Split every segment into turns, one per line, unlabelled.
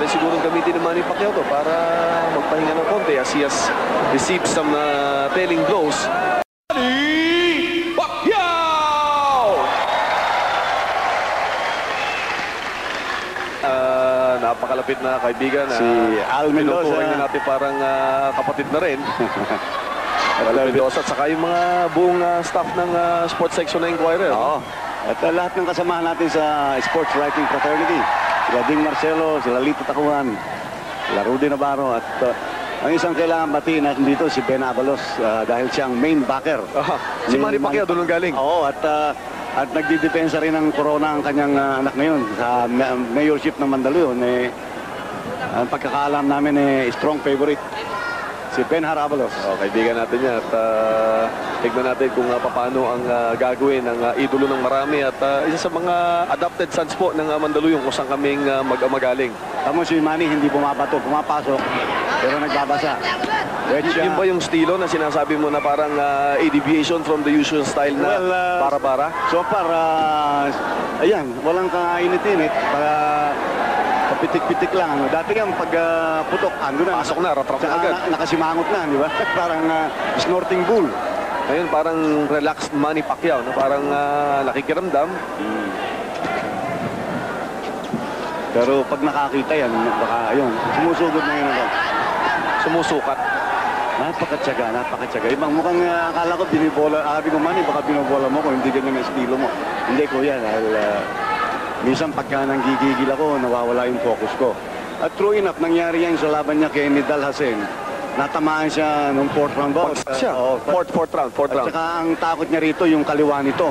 rin siguro gamitin ni Manny Pacquiao to para magpahinga ng konti as he has received some telling blows. Manny Pacquiao! Napakalapit na kaibigan.
Si Al Mendoza.
Pinuturing na natin parang kapatid na rin. Al Mendoza at saka yung mga buong staff ng sports section na Inquirer.
Oo. At lahat ng kasamahan natin sa sports writing fraternity. Sila Ding Marcelo, sila Lito Tacuan, sila Rudy Navarro. At ang isang kailangan batiin natin dito si Ben Avalos dahil siyang main backer.
Si Manny Pacquiao doon galing.
Oo, at nagdidepensa rin ng corona ang kanyang anak ngayon sa mayorship ng Mandaluyong. Ang pagkakaalam namin strong favorite. Si Ben Avalos.
Kaibigan natin yan at tignan natin kung paano ang gagawin ng idolo ng marami at isa sa mga adopted sons po ng Mandaluyong kung saan kaming magaling.
Tamo si Manny hindi bumabato, pumapasok pero nagbabasa.
Yun ba yung estilo na sinasabi mo na parang a deviation from the usual style na para-para?
So far, ayan, walang kainit-init. Kapitik-pitik lang. Dati yung pagputok, ando na.
Pasok na, ratrap na agad.
Nakasimangot na, di ba? Parang snorting bull.
Ngayon, parang relaxed Manny Pacquiao, no? Parang nakikiramdam.
Pero pag nakakita yan, baka, ayun, sumusugod na yun ako.
Sumusukat.
Napakatsaga. Ibang mukhang akala ko binibola, sabi ko Manny, baka binobola mo kung hindi ganyan ang estilo mo. Hindi ko yan, dahil minsan pagka nanggigigil ako, nawawala yung focus ko. At true enough, nangyari yan sa laban niya kay Nidal Hasen. Natamaan siya nung fourth round bout.
Fourth round.
At saka ang takot niya rito, yung kaliwa nito.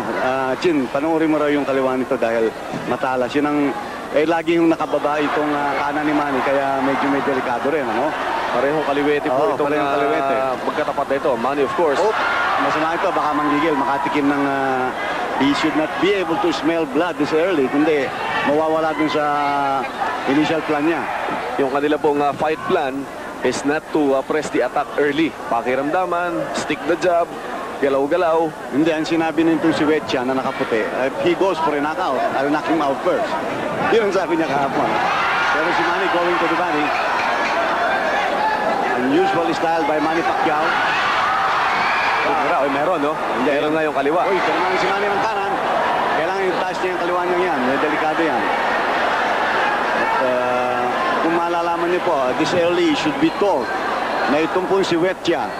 Chin, panoorin mo raw yung kaliwa nito dahil matalas. Yun ang, lagi yung nakababa itong kanan ni Manny, kaya medyo may delikado rin, ano?
Parehong kaliwete po itong magkatapat na ito. Manny, of course.
Masama ito, baka manggigil, makatikim ng he should not be able to smell blood this early, kundi mawawala dun sa initial plan niya.
Yung kanila pong fight plan is not to press the attack early. Pakiramdaman, stick the jab, galaw-galaw.
Hindi, ang sinabi nito si Wetcha na nakaputi, if he goes for a knockout, I'll knock him out first. Yun ang sabi niya kahapon. Pero si Manny going to the body. Unusual style by Manny Pacquiao.
Meron, no? Meron nga yung kaliwa.
Uy, kailangan si Manny ng kanan. Kailangan yung taas niya yung kaliwa niya yan. Delikado yan. At kung malalaman niyo po, this early should be told na itong po si Wetcha,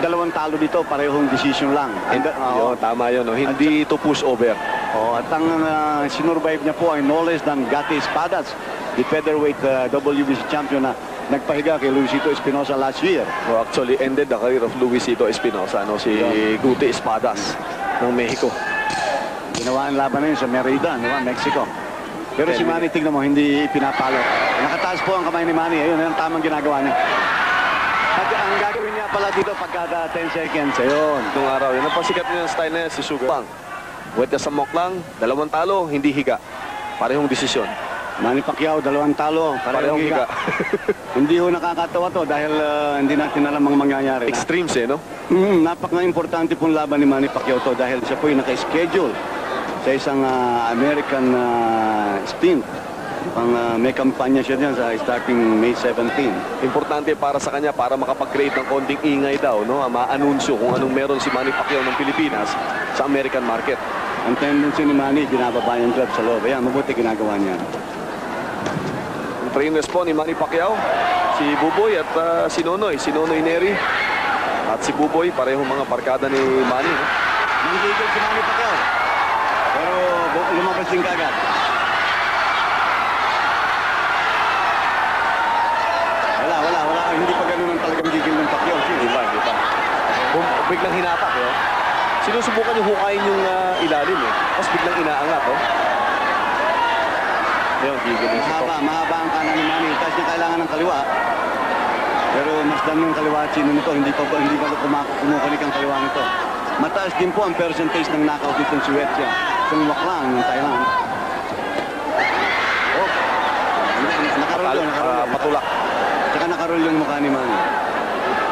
dalawang talo dito, parehong decision lang.
Tama yun, no? Hindi to push over.
At ang sinurvive niya po ay no less than Gatti Espadas, the featherweight WBC champion na nagpahiga kay Luisito Espinosa last year.
Actually ended the career of Luisito Espinosa, no? Si Guti Espadas ng Mexico.
Ginawa ang laban na yun sa Merida, no? Mexico. Pero si Manny, tignan mo, hindi pinapalo. Nakataas po ang kamay ni Manny. Ayun, ang tamang ginagawa niya. At ang gagawin niya pala dito pagkada 10 seconds. Ayun.
Nung araw, yun ang pasikat niya ng style na yan, si Sugar Pang. Wetya sa moklang, dalawang talo, hindi higa. Parehong desisyon.
Manny Pacquiao, dalawang talo, parehong higa. Hindi ho nakakatawa to dahil hindi natin alam ang mangyayari.
Extremes no?
Napaka-importante pong laban ni Manny Pacquiao to dahil siya po yung naka-schedule sa isang American stint. May kampanya siya dyan sa starting May 17.
Importante para sa kanya para makapag-create ng konting ingay daw, no? Ma-anunsyo kung anong meron si Manny Pacquiao ng Pilipinas sa American market.
Ang tendency ni Manny, binababa yung glove sa loob. Ayan, mabuti ginagawa niya.
Trainers po ni Manny Pacquiao, si Buboy at si Nonoy Neri. At si Buboy, parehong mga barkada ni Manny.
Nanggigil si Manny Pacquiao. Pero lumabas din kagad. Wala. Hindi pa ganun ang talagang gigil ng Pacquiao.
Hindi pa. Biglang hinatak, sinusubukan yung hukayin yung ilalim, tapos biglang inaangat, Ayun, gigil yung
mahaba ang kanan ni Manny. Tapos niya kailangan ng kaliwa. Pero mas dami yung kaliwa at sino nito. Hindi pa kumukulik ang kaliwa nito. Mataas din po ang percentage ng knockout dito si Wetcha. Sumuwak lang yung Thailand. Nakarol yun.
Patulak.
Tsaka nakarol yung mukha ni Manny.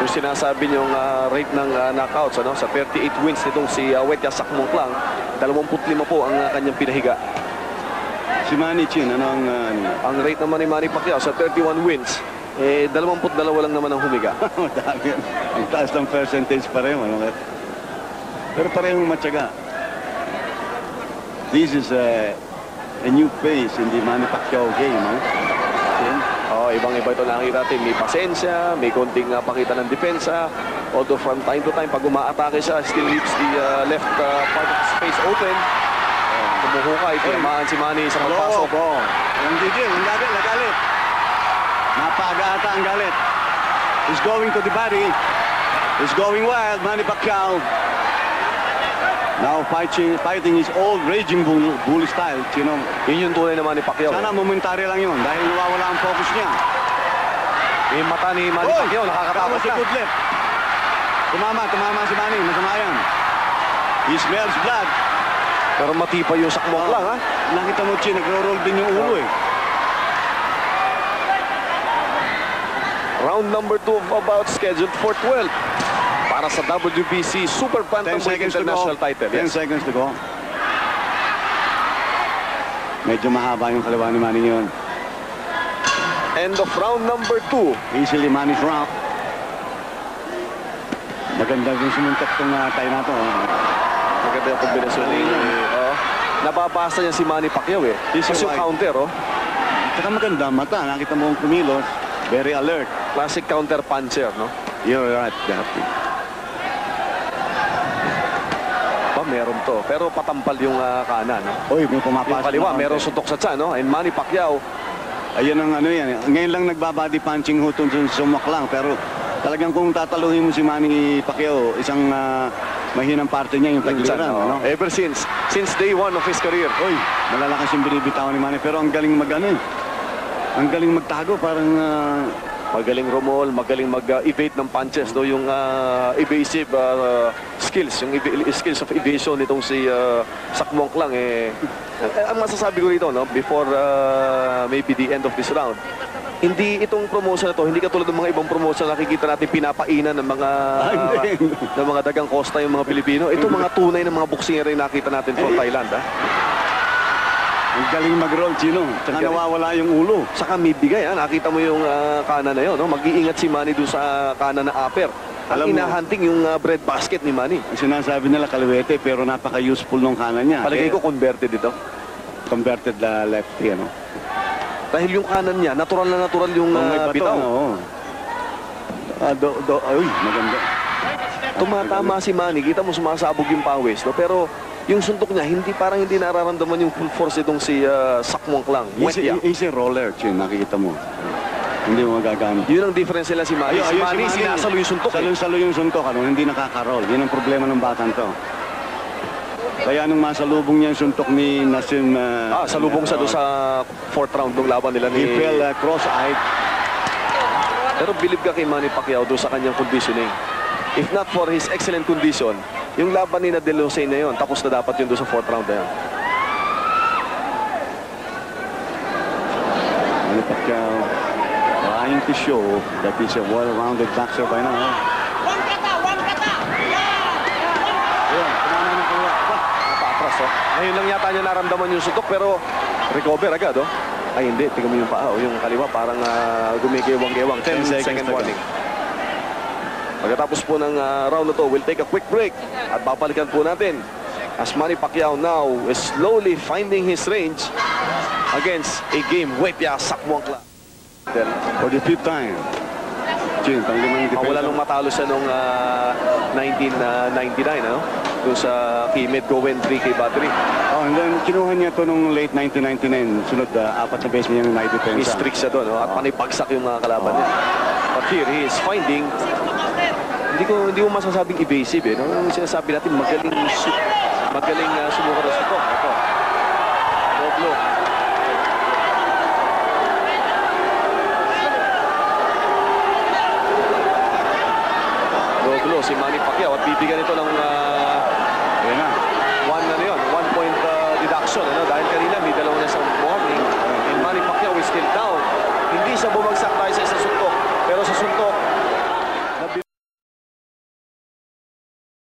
Yung sinasabi niyong rate ng knockouts, sa 38 wins nitong si Wetya Sakmong lang, 25 po ang kanyang pinahiga.
Si Manny Chin, ano ang...
Ang rate naman ni Manny Pacquiao sa 31 wins, 22 lang naman ang humiga.
Dami yan. Ang taas ng percentage pareho. Ano? Pero parehong matyaga. This is a new phase in the Manny Pacquiao game. Chin?
Ibang-iba ito nakikita natin. May pasensya, may konting pakita ng depensa. Although from time to time, pag umaatake siya, still leaves the left part of the space open. Kumuhukay, tinamaan si Manny sa pagpasok.
Ang gigil, ang galit. Napagata ang galit. He's going to the body. He's going wild, Manny Pacquiao. Now fighting his old raging bull style, Chinong.
Yun yung tunay naman ni Pacquiao.
Sana momentary lang yun dahil nawawala ang focus niya.
Yung mata ni Manny Pacquiao, nakakatakot
si
na.
Goodlip. Tumama si Manny, masama yan. He smells blood.
Pero matipay yung sakmok lang, ha?
Nakita mo, Chin, nagro-roll din yung ulo eh.
Round number 2 of about scheduled for 12 para sa WBC Super
10
Bantamweight
seconds to go.
International title.
10
Yes.
seconds to go. Medyo mahaba yung kaliwa ni Manny yun.
End of round number 2.
Easily Manny's round. Maganda yung sumuntok tong tayo na to.
Maganda yung kombinasyon ni... nababasa niya si Manny Pacquiao eh. Kasi yung counter,
Saka maganda, mata. Nakita mo ang kumilos. Very alert.
Classic counter puncher, no?
You're right, Daphne.
Meron to. Pero patampal yung kanan, no?
Oy, may pumapasok.
Yung kaliwa,
na
meron
konti.
suntok sa tiyan, no? And Manny Pacquiao,
Ayun ang ano yan. Ngayon lang nagbabody punching hutong sumak lang. Pero talagang kung tataluhin mo si Manny Pacquiao, isang mahinang parte niya yung
nagsan,
pagliran.
no?
No?
Ever since day 1 of his career.
Oy, malalakas yung binibitawan ni Manny. Pero ang galing ang galing magtago. Parang...
Magaling rumol, magaling mag-evade ng punches, no? Yung evasive skills, yung skills of evasion nitong si Sakmok lang ang masasabi ko rito, no? Before maybe the end of this round. Hindi itong promotion na to, hindi katulad ng mga ibang promotion na nakikita natin pinapainan ng mga dagang kosta yung mga Pilipino. Ito mga tunay ng mga boxing rin nakita natin from Thailand, ha?
Ang galing mag-roll, Chino. Tsaka nawawala yung ulo.
Saka may bigay, ha? Nakita mo yung kanan na yun, no? Mag-iingat si Manny doon sa kanan na upper. Ang hinahunting yung bread basket ni Manny.
Sinasabi nila kaliwete, pero napaka-useful nung kanan niya.
Palagay ko converted ito.
Converted na lefty, ano?
Dahil yung kanan niya, natural na natural yung bitaw.
Oo. Uy, maganda.
Tumatama si Manny, kita mo sumasabog yung pawis, no? Pero yung suntok niya, parang hindi nararamdaman yung full force itong si Sakmok lang.
He's a roller, Chin, nakikita mo. Hindi mo magagamit.
Yun ang difference nila si Manny. Si Manny, sinasalo yung suntok.
Salo yung suntok, ano? Hindi nakaka-roll. Yun ang problema ng batang to. Kaya nung masalubong niya yung suntok ni Nassim...
salubong siya doon sa 4th round ng laban nila ni...
He fell cross-eyed.
Pero believe ka kay Manny Pacquiao doon sa kanyang conditioning. If not for his excellent condition, yung laban ni De La Houssaye na yun, tapos na dapat yun doon sa 4th round na yan.
Manny Pacquiao trying to show that he's a well-rounded boxer by now.
Napatras, Ngayon lang yata niya naramdaman yung suntok, pero recover agad, Ay, hindi. Tingnan mo yung paa, yung kaliwa, parang gumigewang-gewang. 10 second warning. Pagkatapos po ng round na to, we'll take a quick break at babalikan po natin as Manny Pacquiao now is slowly finding his range against a game Wepia Sakmok lang.
For the 5th time. Chin, panglimang depensa.
Wala nung matalo siya nung 1999, ano? Doon sa kay Medgowen 3K battery.
Oh, and then kinuha niya to nung late 1999. Sunod, 4 na beses niya yung naidepensa.
May streak siya doon, at panipagsak yung mga kalaban niya. But here, he is finding, hindi mo masasabing evasive, no? Yung sinasabi natin, magaling sumukat na suko. Ito. Low blow. Low blow si Manny Pacquiao at bibigyan ito ng